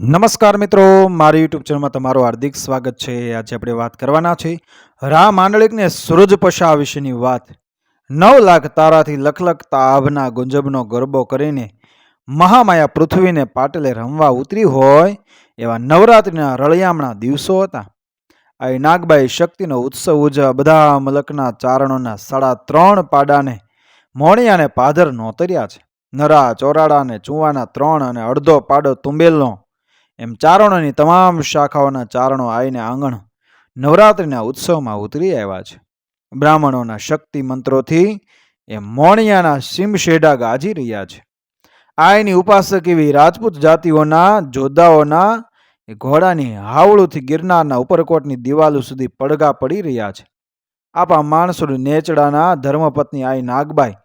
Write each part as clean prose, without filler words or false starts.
નમસ્કાર મિત્રો, મારી યુટ્યુબ ચેનલમાં તમારું હાર્દિક સ્વાગત છે। આજે આપણે વાત કરવાના છે રા માંડલિકને સૂરજ પશા વિશેની વાત। 9 લાખ તારાથી લખલખતા આભના ગુંજબનો ગરબો કરીને મહામાયા પૃથ્વીને પાટલે રમવા ઉતરી હોય એવા નવરાત્રિના રળિયામણા દિવસો હતા। આ નાગબાઈ શક્તિનો ઉત્સવ ઉજવા બધા મલકના ચારણોના 3.5 પાડાને મોણિયાને પાદર નોતર્યા છે। નરા ચોરાડા ચુવાના 3 અને અડધો પાડો તુંબેલનો એમ ચારણોની તમામ શાખાઓના ચારણો આવીને આંગણ નવરાત્રિના ઉત્સવમાં ઉતરી આવ્યા છે। બ્રાહ્મણોના શક્તિ મંત્રોથી એ મોણિયાના સિમશેડા ગાજી રહ્યા છે। આયની ઉપાસક એવી રાજપૂત જાતિઓના જોધાઓના ઘોડાની હાવળુથી ગિરનારના ઉપરકોટની દિવાલો સુધી પડઘા પડી રહ્યા છે। આપા માણસો નેચડાના ધર્મપત્ની આઈ નાગબાઈ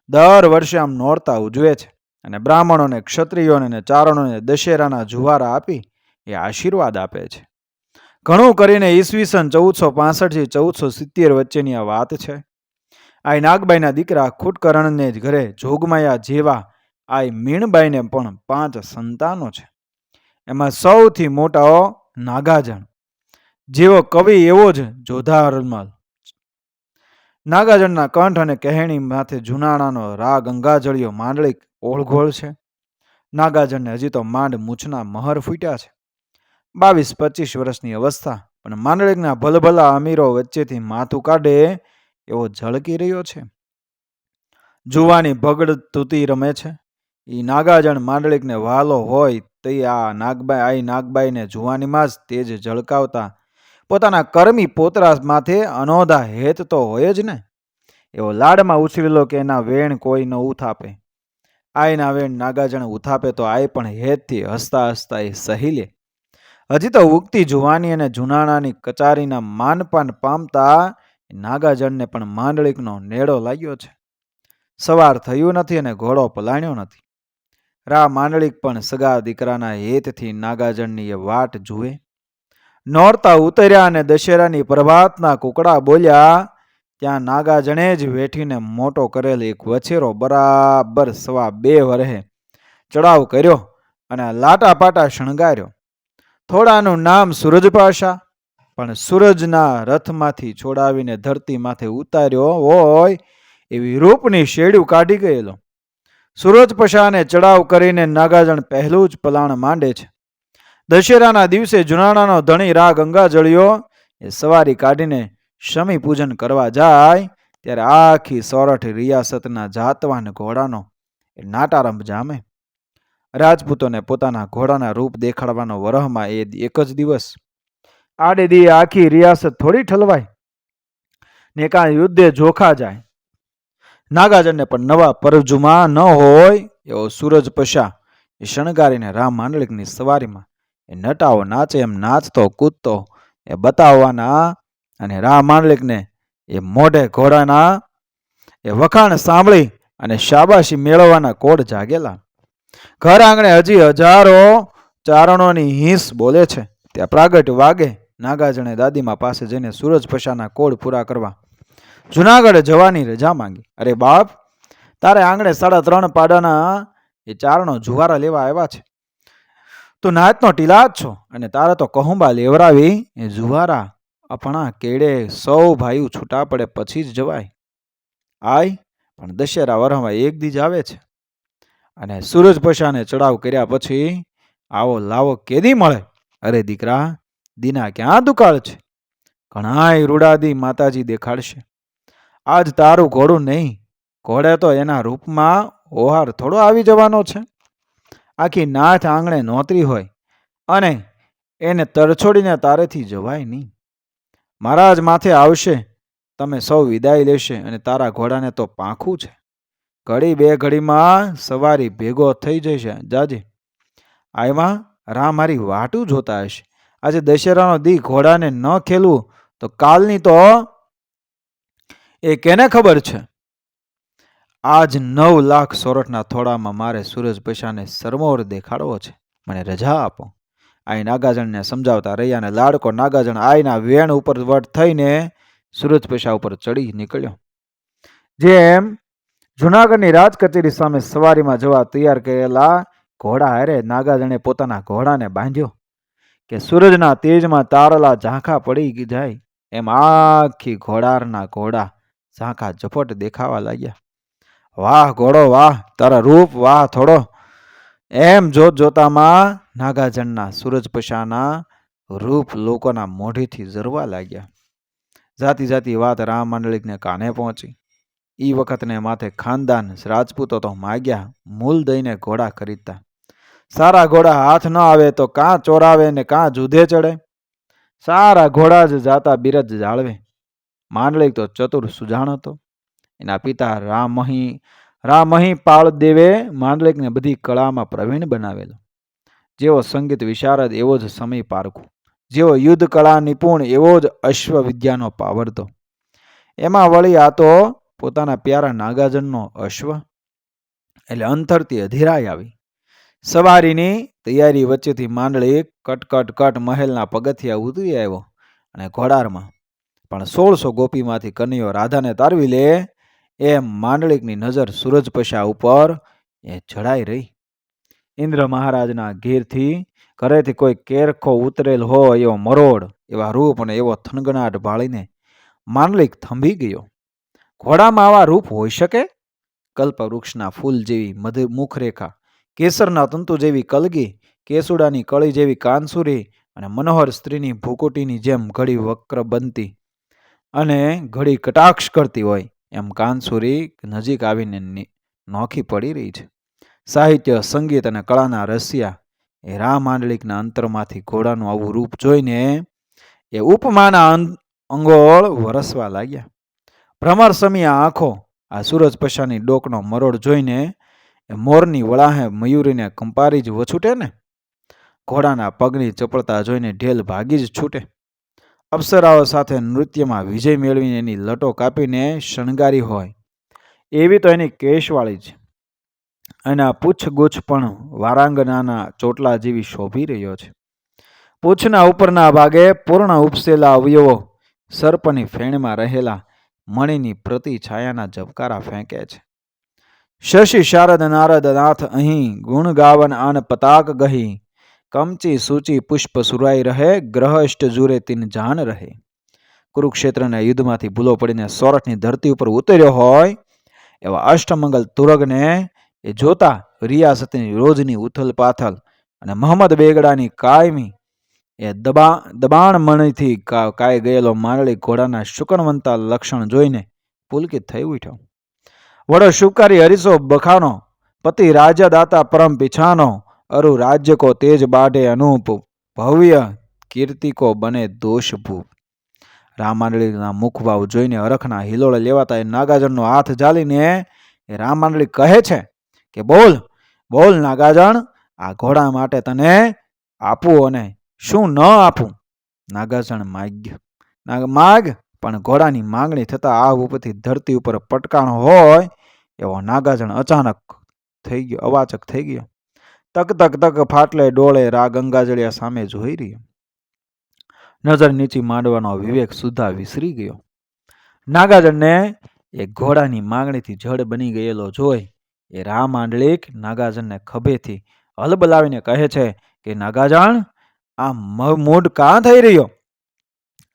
દર વર્ષે આમ નોરતા ઉજવે છે અને બ્રાહ્મણોને, ક્ષત્રિયોને અને ચારણોને દશેરાના જુવારા આપી એ આશીર્વાદ આપે છે। ઘણું કરીને ઈસવીસન 1465 થી 1470 વચ્ચેની આ વાત છે। આઈ નાગબાઈના દીકરા ખૂટકરણને ઘરે જોગમાયા જેવા આઈ મીણબાઈને પણ 5 સંતાનો છે। એમાં સૌથી મોટો નાગાજણ, જેવો કવિ એવો જ જોધારમલ। નાગાજણના કંઠ અને કહેણી માથે જુનાણાનો રાગ ગંગાજળિયો માંડલિક ઓળઘોળ છે। નાગાજણને હજી તો માંડ મૂછના મહર ફૂટ્યા છે। 22-25 વર્ષની અવસ્થા, પણ માંડલિકના ભલભલા અમીરો વચ્ચેથી માથું કાઢે એવો ઝળકી રહ્યો છે। જુવાની ભગડ તૂતી રમે છે। એ નાગાજણ માંડલિકને વાલો હોય તે આઈ નાગબાઈને જુવાનીમાં જ તેજ ઝળકાવતા પોતાના કર્મી પોતરા માથે અનોધા હેત તો હોય જ ને। એવો લાડમાં ઉછળેલો કે એના વેણ કોઈ ન ઉથાપે। આઈના વેણ નાગાજણ ઉથાપે તો આઈ પણ હેતથી હસતા હસતા એ સહી લે। હજી તો ઉગતી જુવાની અને જુનાણાની કચારીના માનપાન પામતા નાગાજણને પણ માંડલિકનો નેડો લાગ્યો છે। સવાર થયું નથી અને ઘોડો પલાણ્યો નથી। રા માંડલિક પણ સગા દીકરાના હેતથી નાગાજણની એ વાટ જુએ। નોરતા ઉતર્યા અને દશેરાની પ્રભાતના કુકડા બોલ્યા ત્યાં નાગાજણે જ વેઠીને મોટો કરેલ એક વછેરો બરાબર 2.5 વરહે ચડાવ કર્યો અને લાટા પાટા શણગાર્યો। થોડાનું નામ સૂરજપાશા, પણ સૂરજના રથમાંથી છોડાવીને ધરતી માથે ઉતાર્યો હોય એવી રૂપની શેડ્યું કાઢી ગયેલો। સૂરજપશાને ચડાવ કરીને નાગાજણ પહેલું જ પલાણ માંડે છે। દશેરાના દિવસે જુનાણાનો ધણી રા ગંગાજળિયો એ સવારી કાઢીને શમી પૂજન કરવા જાય ત્યારે આખી સોરઠ રિયાસતના જાતવાન ઘોડાનો એ નાટારંભ જામે। રાજપૂતોને પોતાના ઘોડાના રૂપ દેખાડવાનો વરહમાં એ એક જ દિવસ, આડે દી આખી રિયાસત થોડી ઠલવાય ને કાં યુદ્ધે જોખા જાય। નાગાજણને પણ નવા પરજુમાં ન હોય એવો સૂરજ પશા એ શણગારીને રામ માંડલિકની સવારીમાં એ નટાવો નાચે એમ નાચતો કૂદતો એ બતાવવાના અને રા માંડલિકને એ મોઢે ઘોડાના એ વખાણ સાંભળી અને શાબાશી મેળવવાના કોડ જાગેલા। ઘર આંગણે હજી હજારો ચારણોની હિંસ બોલે છે ત્યાં પ્રાગટ્ય વાગે નાગાજણે દાદીમા પાસે જઈને સૂરજ પશાના કોડ પૂરા કરવા જુનાગઢ જવાની રજા માંગી। અરે બાપ, તારે આંગણે 3.5 પાડાના એ ચારણો જુવારા લેવા આવ્યા છે। તું નાચનો ટીલા જ છો અને તારે તો કહુંબા લેવરાવી એ જુવારા અપણા કેડે સૌ ભાઈઓ છૂટા પડે પછી જ જવાય। આય પણ દશેરા વરહમાં એક દી જ આવે છે અને સૂરજ પશાને ચડાવ કર્યા પછી આવો લાવો કેદી મળે? અરે દીકરા, દીના ક્યાં દુકાળ છે? ઘણાય રૂડાદી માતાજી દેખાડશે। આજ તારું ઘોડું નહીં, ઘોડે તો એના રૂપમાં ઓહાર થોડો આવી જવાનો છે। આખી નાથ આંગણે નોતરી હોય અને એને તરછોડીને તારેથી જવાય નહીં। મહારાજ માથે આવશે, તમે સૌ વિદાય લેશે અને તારા ઘોડાને તો પાંખું છે। ઘડી બે ઘડીમાં સવારી ભેગો થઈ જશે જાજે। આમાં રા મારી વાટું જોતા હશે। આજે દશેરાનો દી ઘોડાને ન ખેલવું તો કાલની તો એ કેને ખબર છે। આજ 9 લાખ સોરઠના થોડામાં મારે સૂરજ પશાને સરમોર દેખાડવો છે, મને રજા આપો। આઈ નાગાજણને સમજાવતા રહ્યા અને લાડકો નાગાજણ આઈના વેણ ઉપર વટ થઈને સૂરજ પશા ઉપર ચડી નીકળ્યો। જેમ જુનાગઢની રાજ કચેરી સામે સવારીમાં જવા તૈયાર કરેલા ઘોડા હારે નાગાજણે પોતાના ઘોડાને બાંધ્યો કે સૂરજના તેજમાં તારલા ઝાંખા પડી જાય એમ આખી ઘોડારના ઘોડા ઝાંખા ઝપટ દેખાવા લાગ્યા. વાહ ઘોડો વાહ, તારા રૂપ વાહ થોડો, એમ જોત જોતામાં નાગાજણના સૂરજ પશાના રૂપ લોકોના મોઢેથી ઝરવા લાગ્યા. જાતી જાતી વાત રામ માંડલિકને કાને પહોંચી. ઈ વખતને માથે ખાનદાન રાજપૂતો તો માગ્યા મૂલ દઈને ઘોડા ખરીદતા. સારા ઘોડા હાથ ન આવે તો કાં ચોરાવે ને કાં જુધે ચડે. સારા ઘોડા જ જાતા બિરજ જાળવે. માંડલિક તો ચતુર સુજાણ હતો. એના પિતા રામહી પાળદેવે માંડલિકને બધી કળામાં પ્રવીણ બનાવેલો. જેવો સંગીત વિશારદ એવો જ સમય પારખું, જેવો યુદ્ધ કળા નિપુણ એવો જ અશ્વ વિદ્યાનો પાવરતો. એમાં વળી આ તો પોતાના પ્યારા નાગાજનનો અશ્વ એટલે અંતરથી અધીરાઈ આવી. સવારીની તૈયારી વચ્ચેથી માંડલિક કટ મહેલના પગથિયા ઉતરી આવ્યો અને ઘોડારમાં પણ 1600 ગોપીમાંથી કન્યો રાધાને તારવી લે એમ માંડલિકની નજર સૂરજપશા ઉપર એ જડાઈ રહી. ઇન્દ્ર મહારાજના ઘરેથી કોઈ કેરખો ઉતરેલ હોય એવો મરોડ, એવા રૂપ અને એવો થનગનાટ ભાળીને માંડલિક થંભી ગયો. ઘોડામાં આવા રૂપ હોઈ શકે? કલ્પવૃક્ષના ફૂલ જેવી મુખરેખા, કેસરના તંતુ જેવી કલગી, કેસુડાની કળી જેવી કાનસુરી અને મનોહર સ્ત્રીની ભૂકુટીની જેમ ઘડી વક્ર બનતી અને ઘડી કટાક્ષ કરતી હોય એમ કાનસુરી નજીક આવીને નોખી પડી રહી છે. સાહિત્ય, સંગીત અને કળાના રસિયા એ રામ માંડલિકના અંતરમાંથી ઘોડાનું આવું રૂપ જોઈને એ ઉપમાના અંગોળ વરસવા લાગ્યા. ભ્રમર સમિયા આંખો આ સૂરજ પશાની ડોકનો મરોડ જોઈને એ મોરની વળાહે મયુરીને કંપારી જ વછૂટે ને. ઘોડાના પગની ચપળતા જોઈને ઢેલ ભાગી જ છૂટે. અપ્સરાઓ સાથે નૃત્યમાં વિજય મેળવીને એની લટો કાપીને શણગારી હોય એવી તો એની કેશવાળી છે. એના પૂછગુચ્છ પણ વારાંગનાના ચોટલા જેવી શોભી રહ્યો છે. પૂંછના ઉપરના ભાગે પૂર્ણ ઉપસેલા અવયવો સર્પની ફેણમાં રહેલા મણિની પ્રતિ છાયાના ઝબકારા ફેંકે છે. શશી શારદ નારદ નાથ અહીં ગુણ ગાવન આન પતાક ગહી, કમચી સૂચી પુષ્પ સુરાઈ રહે, ગ્રહષ્ટ જુરે તીન જાન રહે. કુરુક્ષેત્રના યુદ્ધમાંથી ભૂલો પડીને સોરઠની ધરતી ઉપર ઉતર્યો હોય એવા અષ્ટમંગલ તુરગને એ જોતા રિયાસતની રોજની ઉથલ પાથલ અને મોહમ્મદ બેગડાની કાયમી એ દબાણ મણીથી કાઈ ગયેલો માંડલિક ઘોડાના શુકનવંતા લક્ષણ જોઈને પુલકિત થઈ ઉઠ્યો. વડો શુકારી હરીસો બખાનો, પતિ રાજા દાતા પરમ પીછાનો, અરુ રાજ્ય કો તેજ બાઢે અનૂપ, ભવ્ય કીર્તિ કો બને દોષ ભૂપ. રામ માંડલિકના મુખભાવ જોઈને હરખના હિલોળે લેવાતા એ નાગાજણનો હાથ ઝાલીને એ રામ માંડલિક કહે છે કે બોલ બોલ નાગાજણ, આ ઘોડા માટે તને આપું અને શું ન આપું? નાગાજણ માગ પણ ઘોડાની માંગણી થતા આ ઉપરથી ધરતી ઉપર પટકાણો હોય એવો નાગાજણ અચાનક થઈ ગયો, અવાચક થઈ ગયો. તક તક તક ફાટલે ડોળે ગંગાજળિયા સામે જોઈ રહ્યો. નજર નીચી માંડવાનો વિવેક સુદ્ધા વિસરી ગયો. નાગાજણને એ ઘોડાની માંગણીથી જડ બની ગયેલો જોઈ એ રામ માંડલિક નાગાજણને ખભેથી હલબલાવીને કહે છે કે નાગાજણ, આ મૂડ કાં થઈ રહ્યો?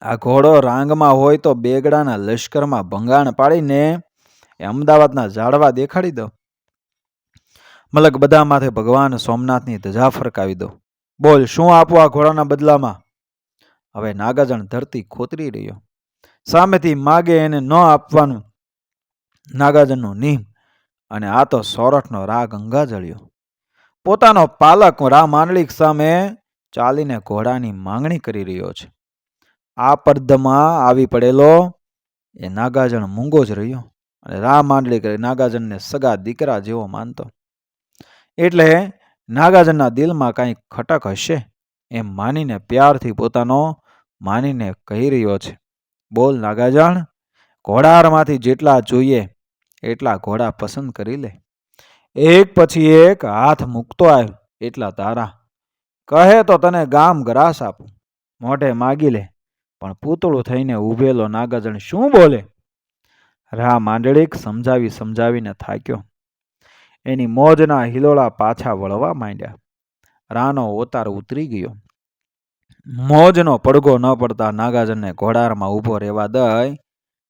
આ ઘોડો રાંગમાં હોય તો બેગડાના લશ્કરમાં ભંગાણ પાડીને એ અમદાવાદના ઝાડવા દેખાડી દો. મલક બધા માથે ભગવાન સોમનાથની ધજા ફરકાવી દો. બોલ શું આપો આ ઘોડાના બદલામાં? હવે નાગાજણ ધરતી ખોતરી રહ્યો. સામેથી માગે એને ન આપવાનું નાગાજણનું નિયમ, અને આ તો સોરઠનો ગંગાજળિયો પોતાનો પાલક રા માંડલિક સામે ચાલીને ઘોડાની માંગણી કરી રહ્યો છે. આ પડદમાં આવી પડેલો એ નાગાજણ મૂંગો જ રહ્યો અને રામ માંડલિક નાગાજણને સગા દીકરા જેવો માનતો. એટલે નાગાજણના દિલમાં કાંઈ ખટક હશે એમ માનીને પ્યારથી પોતાનો માનીને કહી રહ્યો છે, બોલ નાગાજણ, ઘોડારમાંથી જેટલા જોઈએ એટલા ઘોડા પસંદ કરી લે. એક પછી એક હાથ મૂકતો આવ એટલા તારા. કહે તો તને ગામ ગ્રાસ આપું, મોઢે માગી લે. પણ પૂતળું થઈને ઊભેલો નાગાજણ શું બોલે? રા માંડલિક સમજાવીને થાક્યો. એની મોજના હિલોળા પાછા વળવા માંડ્યા. રાનો ઓતાર ઉતરી ગયો. મોજનો પડઘો ન પડતા નાગાજનને ઘોડારમાં ઊભો રહેવા દઈ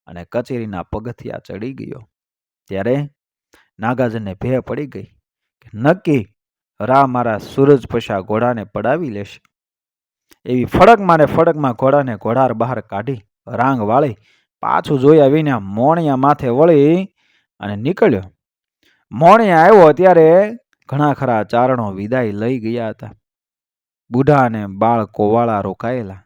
અને કચેરીના પગથિયા ચડી ગયો. ત્યારે નાગાજનને ભે પડી ગઈ કે નક્કી રા મારા સૂરજ પછા ઘોડાને પડાવી લેશે. એવી ફડકમાં ઘોડાને ઘોડાર બહાર કાઢી રાંગ વાળી પાછું જોયા વિના મોણિયા માથે વળી અને નીકળ્યો. મોણિયા આવ્યો ત્યારે ઘણા ખરા ચારણો વિદાય લઈ ગયા હતા. બુઢા અને બાળકોવાળા રોકાયેલા.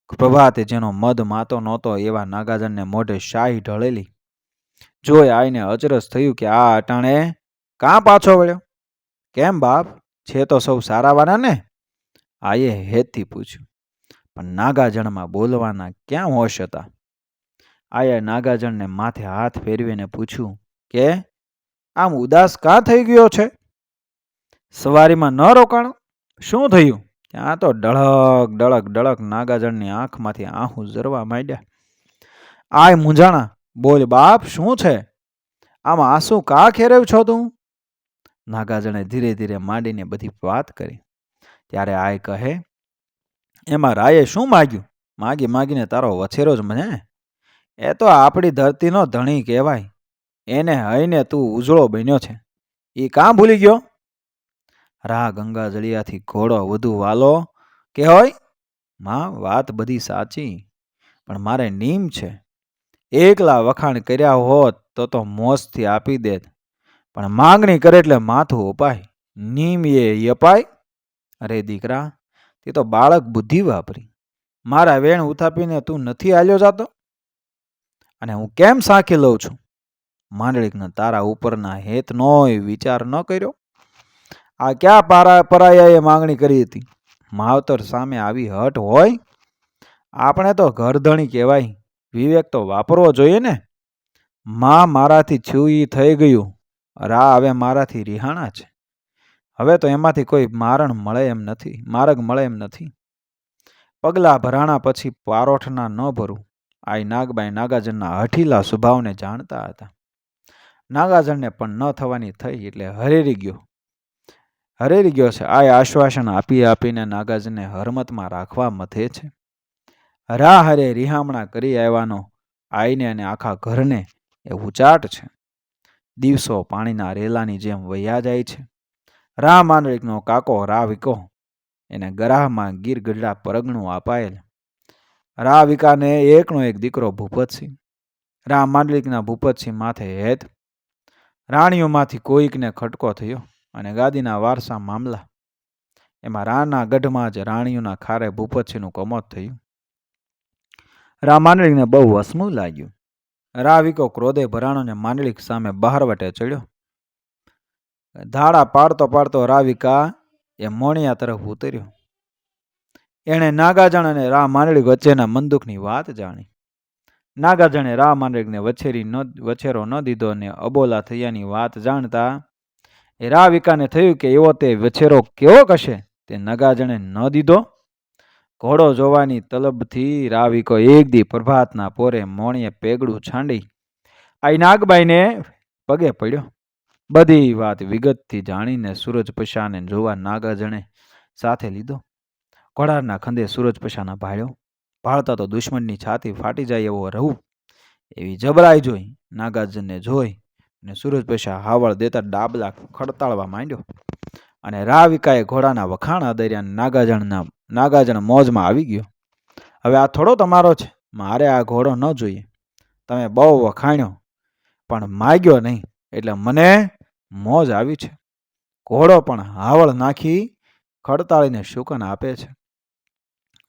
પ્રભાતે જેનો મદ માતો નહોતો એવા નાગાજનને મોઢે શાહી ઢળેલી જોઈ આઈને અચરજ થયું કે આ અટાણે કાં પાછો વળ્યો? કેમ બાપ, છે તો સૌ સારાવાના ને? આયે હેતથી પૂછ્યું. પણ નાગાજણમાં બોલવાના ક્યાં હોશ હતા. આયે નાગાજણને માથે હાથ ફેરવીને પૂછ્યું કે આમ ઉદાસ કાં થઈ ગયો છે? સવારીમાં ન રોકાણો? શું થયું? ત્યાં તો ડળક નાગાજણની આંખમાંથી આંખું ઝરવા માંડ્યા. આય મૂંઝાણા, બોલ બાપ, શું છે? આમાં આંસુ કા ખેરવ છો તું? નાગાજણે ધીરે ધીરે માંડીને બધી વાત કરી. ત્યારે આય કહે, એમાં રાયે શું માગ્યું? માગીને તારો વછેરો જ મને. એ તો આપણી ધરતીનો ધણી કહેવાય. એને હઈને તું ઉજળો બન્યો છે. એ કાં ભૂલી ગયો? રા ગંગાજળિયાથી ઘોડો વધુ વાલો કે હોય? માં, વાત બધી સાચી, પણ મારે નીમ છે. એકલા વખાણ કર્યા હોત તો મોજથી આપી દેત, પણ માંગણી કરે એટલે માથું અપાય. નીમ એ અપાય? અરે દીકરા, તે તો બાળક બુદ્ધિ વાપરી. મારા વેણ ઉથાપીને તું નથી હાલ્યો જાતો? અને હું કેમ સાંખી લઉં છું? માંડળીકને તારા ઉપરના હેતનોય વિચાર ન કર્યો? આ ક્યાં પરાયાએ માંગણી કરી હતી? માવતર સામે આવી હટ હોય? આપણે તો ઘરધણી કહેવાય, વિવેક તો વાપરવો જોઈએ ને. માં મારાથી છૂઈ થઈ ગયું. રા હવે મારાથી રિહાણા છે. હવે તો એમાંથી કોઈ માર્ગ મળે એમ નથી. પગલા ભરાણા પછી પારોઠના ન ભરું. આઈ નાગબાઈ નાગાજનના હઠીલા સ્વભાવને જાણતા હતા. નાગાજનને પણ ન થવાની થઈ એટલે હરેરી ગયો છે. આ આશ્વાસન આપીને નાગાજનને હરમતમાં રાખવા મથે છે. રા હરે રિહામણા કરી આવ્યાનો આઈને અને આખા ઘરને એ ઉચાટ છે. દિવસો પાણીના રેલાની જેમ વહ્યા જાય છે. રા માંડળીકનો કાકો રા વિકો, એને ગરાહમાં ગીર ગઢડા પરગણું અપાયેલ. રા વિકાને એકનો એક દીકરો ભૂપતસિંહ. રા માંડળીકના ભૂપતસિંહ માથે હેત. રાણીઓમાંથી કોઈકને ખટકો થયો અને ગાદીના વારસા મામલા. એમાં રાના ગઢમાં જ રાણીઓના ખારે ભૂપતસિંહનું કમોત થયું. રા માંડળીકને બહુ વસમું લાગ્યું. રા વિકો ક્રોધે ભરાણોને માંડળીક સામે બહારવટે ચડ્યો. ધાડા પાડતો રા વિકા એ મોણિયા તરફ ઉતર્યો. એણે નાગાજણ અને રા માંડળીક વચ્ચેના મંદુકની વાત જાણી. નાગાજણે રા માંડળીકને વછેરો ન દીધો ને અબોલા થયાની વાત જાણતા એ રા વિકાને થયું કે એવો તે વછેરો કેવો કશે તે નાગાજણે ન દીધો. ઘોડો જોવાની તલબથી રા વિકો એક દી પ્રભાતના પોરે મોણીએ પેગડું છાંડી આઈ નાગબાઈને પગે પડ્યો. બધી વાત વિગતથી જાણીને સૂરજ પછાને જોવા નાગાજણે સાથે લીધો. ઘોડાના ખંધે સૂરજ પછાના ભાળ્યો. ભાળતા તો દુશ્મનની છાતી ફાટી જાય એવો રહું એવી જબરાઈ જોઈ. નાગાજનને જોઈ અને સૂરજ પછા હાવળ દેતા ડાબલા ખડતાળવા માંડ્યો. અને રા વિકાએ ઘોડાના વખાણ આદર્યા. નાગાજણ મોજમાં આવી ગયો. હવે આ થોડો તમારો છે, મારે આ ઘોડો ન જોઈએ. તમે બહુ વખાણ્યો પણ માગ્યો નહીં એટલે મને મોજ આવી છે. ઘોડો પણ હાવળ નાખી ખડતાળીને શુકન આપે છે.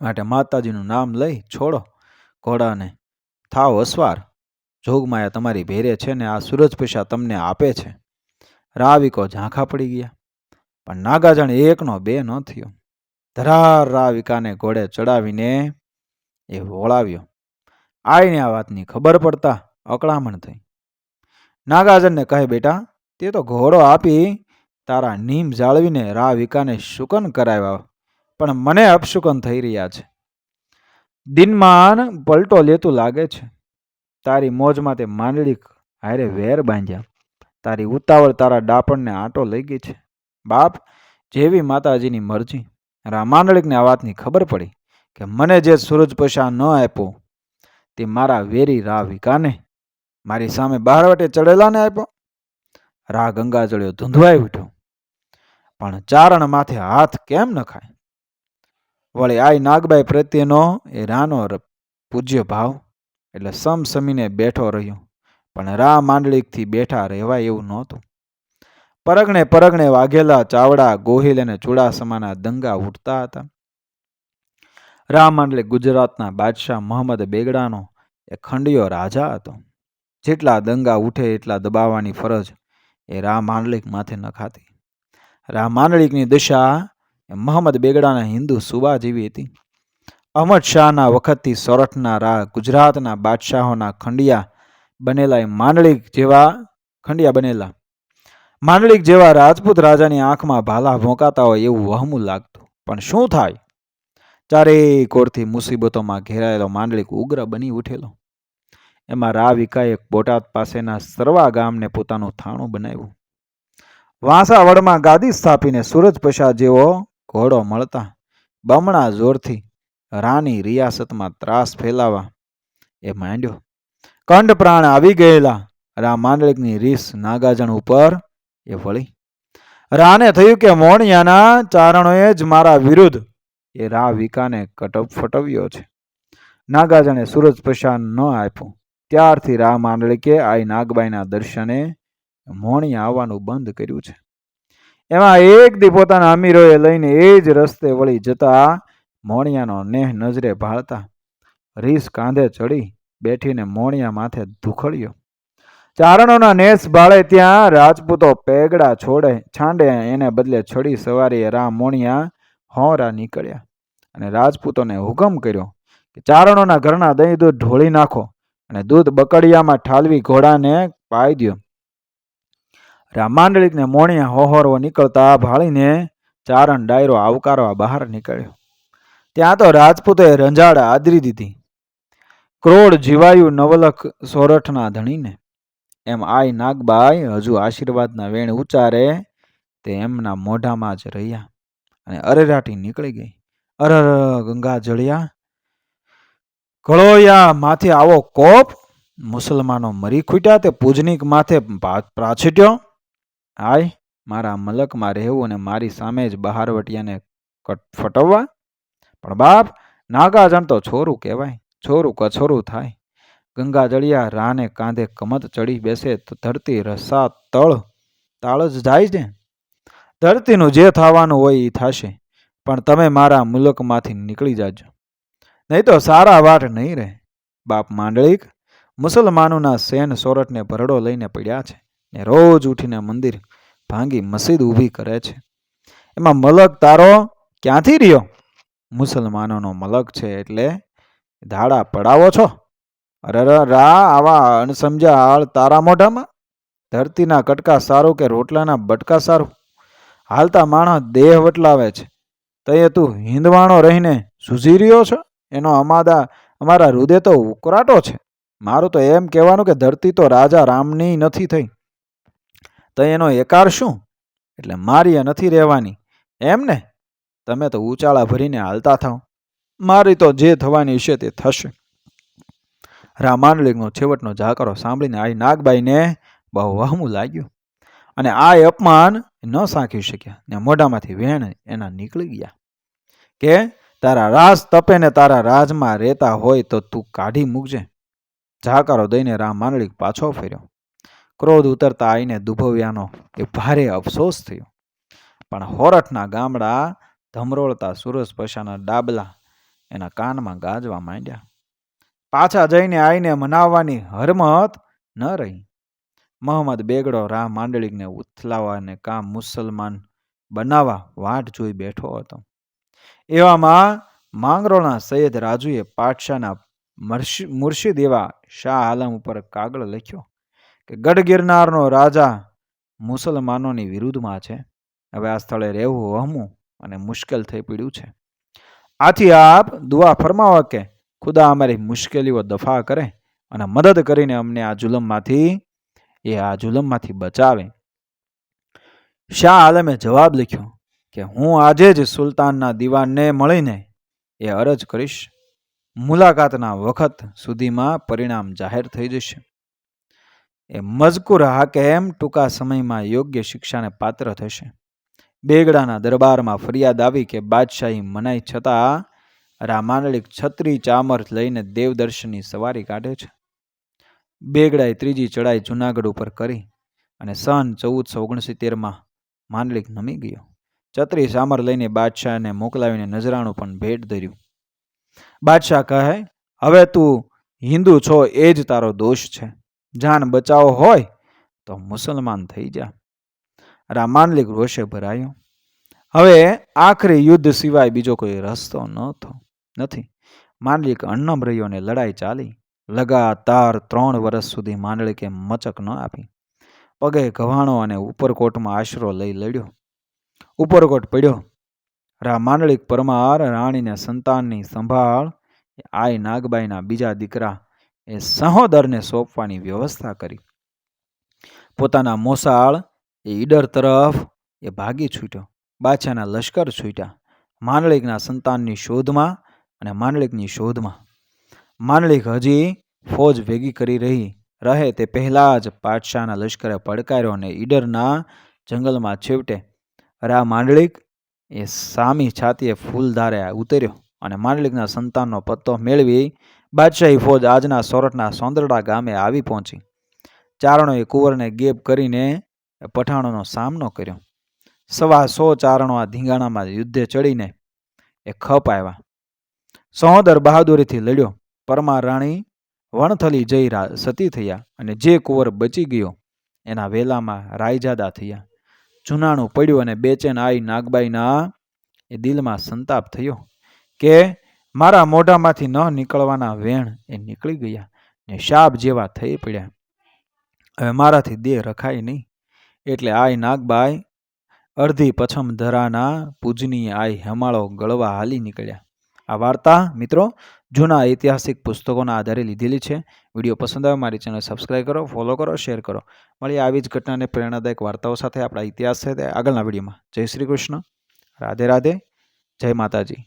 માટે માતાજીનું નામ લઈ છોડો ઘોડાને, થાવ અસવાર. જોગમાયા તમારી ભેરે છે ને આ સૂરજ પૈસા તમને આપે છે. રા વિકો ઝાંખા પડી ગયા. પણ નાગાજણ એકનો બે ન થયો. ધરાર રા વિકાને ઘોડે ચડાવીને એ વળાવ્યો. આઈને આ વાતની ખબર પડતા અકળામણ થઈ. નાગાજનને કહે, બેટા, તે તો ઘોડો આપી તારા નીમ જાળવીને રા વિકાને શુકન કરાવ્યા, પણ મને અપશુકન થઈ રહ્યા છે. દિનમાન પલટો લેતું લાગે છે. તારી મોજમાં તે માંડળીક હારે વેર બાંધ્યા. તારી ઉતાવળ તારા ડાપણને આંટો લઈ ગઈ છે. બાપ, જેવી માતાજીની મરજી. માંડલિકને આ વાતની ખબર પડી કે મને જે સૂરજ પૈસા ન આપ્યો તે મારા વેરી રા વિકાને, મારી સામે બહારવટે ચડેલાને આપ્યો. ગંગાજળિયો ધૂંધવાઈ ઉઠ્યો. પણ ચારણ માથે હાથ કેમ ન ખાય? વળી આઈ નાગબાઈ પ્રત્યેનો એ રાનો પૂજ્ય ભાવ એટલે સમસમીને બેઠો રહ્યો. પણ માંડલિકથી બેઠા રહેવાય એવું નહોતું. પરગણે વાઘેલા ચાવડા, ગોહિલ અને ચુડાસમાના દંગા ઉઠતા હતા. માંડલિક ગુજરાતના બાદશાહ મોહમ્મદ બેગડાનો એ ખંડિયો રાજા હતો. જેટલા દંગા ઉઠે એટલા દબાવવાની ફરજ એ માંડલિક માથે ન ખાતી. માંડલિકની દશા એ મોહમ્મદ બેગડાના હિન્દુ સુબા જેવી હતી. અહમદ શાહના વખતથી સોરઠના ગુજરાતના બાદશાહોના ખંડિયા બનેલા માંડલિક જેવા રાજપૂત રાજાની આંખમાં ભાલા ભોંકાતા હોય એવું વહમું લાગતું. પણ શું થાય? ચારેય કોરથી મુસીબતોમાં ઘેરાયેલો માંડલિક ઉગ્ર બની ઉઠેલો. એમાં વિકાએ બોટાદ પાસેના સરવા ગામને પોતાનું થાણું બનાવ્યું. વાંસાવડમાં ગાદી સ્થાપીને સૂરજ પૈસા જેવો ઘોડો મળતા બમણા જોરથી રાની રિયાસતમાં ત્રાસ ફેલાવા એ માંડ્યો. કંઠ પ્રાણ આવી ગયેલા માંડલિકની રીસ નાગાજણ ઉપર એ વળી. રાને થયું કે મોણિયાના ચારણોએ જ મારા વિરુદ્ધ એ વિકાને ફટવ્યો છે. નાગાજણે સૂરજ પ્રસાદ ન આપ્યું ત્યારથી માંડલિકે આઈ નાગબાઈના દર્શને મોણિયા આવવાનું બંધ કર્યું છે. એમાં એક દી પોતાના અમીરોએ લઈને એ જ રસ્તે વળી જતા મોણિયાનો નેહ નજરે ભાળતા રીસ કાંધે ચડી બેઠીને મોણિયા માથે ધૂખડ્યો. ચારણોના નેસ ભાળે ત્યાં રાજપૂતો પેગડા છાંડે એને બદલે છડી સવારી મોણિયા હોરા નીકળ્યા અને રાજપૂતોને હુકમ કર્યો કે ચારણોના ઘરના દહીં દૂધ ઢોળી નાખો અને દૂધ બકડિયામાં ઠાલવી ઘોડાને પાઈ દો. માંડલિકને મોણિયા હોહરવો નીકળતા ભાળીને ચારણ ડાયરો આવકારવા બહાર નીકળ્યો. ત્યાં તો રાજપૂતોએ રંજાડ આદરી દીધી. ક્રોડ જીવાયુ નવલખ સોરઠના ધણીને. એમ આઈ નાગબાઈ હજુ આશીર્વાદના વેણ ઉચ્ચારે તે એમના મોઢામાં જ રહ્યા અને અરેરાટી નીકળી ગઈ. ગંગા જળિયા કળોયા માથે આવો કોપ! મુસલમાનો મરી ખૂટ્યા તે પૂજનીક માથે પ્રાછીટ્યો. હાય, મારા મલકમાં રહેવું અને મારી સામે જ બહારવટિયાને ફટવવા. પણ બાપ, નાગાજણ તો છોરું કહેવાય, છોરું કછોરું થાય. ગંગા જળિયા રાને કાંધે કમત ચડી બેસે તો ધરતી રસા તાળ જ જાય છે. ધરતીનું જે થવાનું હોય એ થશે, પણ તમે મારા મુલકમાંથી નીકળી જાજો, નહીં તો સારા વાટ નહીં રહે. બાપ માંડલિક, મુસલમાનોના સેન સોરઠને ભરડો લઈને પડ્યા છે ને રોજ ઉઠીને મંદિર ભાંગી મસ્જિદ ઊભી કરે છે. એમાં મલક તારો ક્યાંથી રહ્યો? મુસલમાનોનો મલક છે એટલે ધાડા પડાવો છો? આવા અણસમજ્યા હાલ તારા મોઢામાં? ધરતીના કટકા સારું કે રોટલાના બટકા સારું? હાલતા માણસ દેહ વટલાવે છે, તયે તું હિંદવાણો રહીને સૂઝી રહ્યો છો? એનો અમારા હૃદય તો ઉકરાટો છે. મારું તો એમ કહેવાનું કે ધરતી તો રાજા રામની નથી થઈ, તો એનો એકાર શું? એટલે મારી નથી રહેવાની એમ ને? તમે તો ઉચાળા ભરીને હાલતા થાવ, મારી તો જે થવાની છે તે થશે. માંડલિકનો છેવટનો જાકરો સાંભળીને આઈ નાગબાઈને બહુ વહમું લાગ્યું અને આ અપમાન ન સાંખી શક્યા ને મોઢામાંથી વેણ એના નીકળી ગયા કે તારા રાજ તપે ને તારા રાજમાં રહેતા હોય તો તું કાઢી મૂકજે. જાકારો દઈને માંડલિક પાછો ફર્યો. ક્રોધ ઉતરતા આઈને દુભવ્યાનો એ ભારે અફસોસ થયો. પણ હોરઠના ગામડા ધમરોળતા સૂરજ પશાના ડાબલા એના કાનમાં ગાજવા માંડ્યા. પાછા જઈને આઈને મનાવવાની હરમત ન રહી. મોહમ્મદ બેગડો માંડલિકને ઉથલાવાને કામ મુસલમાન બનાવવા વાટ જોઈ બેઠો હતો. એવામાં માંગરોળના સૈયદ રાજુએ પાટશાના મુર્શિદ એવા શાહ આલમ ઉપર કાગળ લખ્યો કે ગઢ ગિરનારનો રાજા મુસલમાનોની વિરુદ્ધમાં છે. હવે આ સ્થળે રહેવું વહમું અને મુશ્કેલ થઈ પડ્યું છે. આથી આપ દુઆ ફરમાવો કે ખુદા અમારી મુશ્કેલીઓ દફા કરે અને મદદ કરીને અમને આ જુલમમાંથી એ આ જુલમમાંથી બચાવે. શાહ આલમે જવાબ લખ્યો કે હું આજે જ સુલતાનના દીવાનને મળીને એ અરજ કરીશ. મુલાકાતના વખત સુધીમાં પરિણામ જાહેર થઈ જશે. એ મજકૂર હાકેમ ટૂંકા સમયમાં યોગ્ય શિક્ષાને પાત્ર થશે. બેગડાના દરબારમાં ફરિયાદ આવી કે બાદશાહી મનાઈ છતાં રામાનલિક છત્રી ચામર લઈને દેવદર્શનની સવારી કાઢે છે. બેગડાએ ત્રીજી ચડાઈ જુનાગઢ ઉપર કરી અને સન 1469માં માંડલિક નમી ગયો. છત્રી ચામર લઈને બાદશાહને મોકલાવીને નજરાણું પણ ભેટ ધર્યું. બાદશાહ કહે, હવે તું હિન્દુ છો એ જ તારો દોષ છે. જાન બચાવો હોય તો મુસલમાન થઈ જા. રામાનલિક રોષે ભરાયો. હવે આખરી યુદ્ધ સિવાય બીજો કોઈ રસ્તો નથી. માંડલિક અન્નમ રહ્યો ને લડાઈ ચાલી. લગાતાર 3 વર્ષ સુધી માંડલિકે મચક ન આપી. પગે ઘવાણો અને ઉપરકોટમાં આશરો લઈ લડ્યો. ઉપરકોટ પડ્યો. માંડલિક પરમાર રાણીને સંતાનની સંભાળ આઈ નાગબાઈના બીજા દીકરા એ સહોદરને સોંપવાની વ્યવસ્થા કરી. પોતાના મોસાળ એ ઈડર તરફ એ ભાગી છૂટ્યો. બાદશાહના લશ્કર છૂટ્યા. માંડલિકના સંતાનની શોધમાં અને માંડલિકની શોધમાં. માંડલિક હજી ફોજ ભેગી કરી રહે તે પહેલા જ બાદશાહના લશ્કરે પડકાર્યો અને ઈડરના જંગલમાં છેવટે માંડલિક એ સામી છાતીએ ફૂલધારે ઉતર્યો અને માંડલિકના સંતાનનો પત્તો મેળવી બાદશાહી ફોજ આજના સોરઠના સોંદરડા ગામે આવી પહોંચી. ચારણોએ કુંવરને ગેપ કરીને પઠાણોનો સામનો કર્યો. 125 ચારણો આ ધીંગાણામાં યુદ્ધે ચડીને એ ખપ આવ્યા. સહોદર બહાદુરીથી લડ્યો. પરમાર રાણી વણથલી જઈ સતી થયા અને જે કુંવર બચી ગયો એના વેલામાં રાયજાદા થયા. જુનાણું પડ્યું અને બેચેન આઈ નાગબાઈના એ દિલમાં સંતાપ થયો કે મારા મોઢામાંથી ન નીકળવાના વેણ એ નીકળી ગયા ને શાપ જેવા થઈ પડ્યા. હવે મારાથી દેહ રખાય નહીં. એટલે આઈ નાગબાઈ અડધી પછમ ધરાના પૂજનીય આઈ હેમાળો ગળવા હાલી નીકળ્યા. આ વાર્તા મિત્રો જૂના ઐતિહાસિક પુસ્તકોના આધારે લીધેલી છે. વિડીયો પસંદ આવે મારી ચેનલ સબસ્ક્રાઈબ કરો, ફોલો કરો, શેર કરો. મળીએ આવી જ ઘટનાને પ્રેરણાદાયક વાર્તાઓ સાથે આપણા ઇતિહાસ સાથે આગળના વિડીયોમાં. જય શ્રી કૃષ્ણ. રાધે રાધે. જય માતાજી.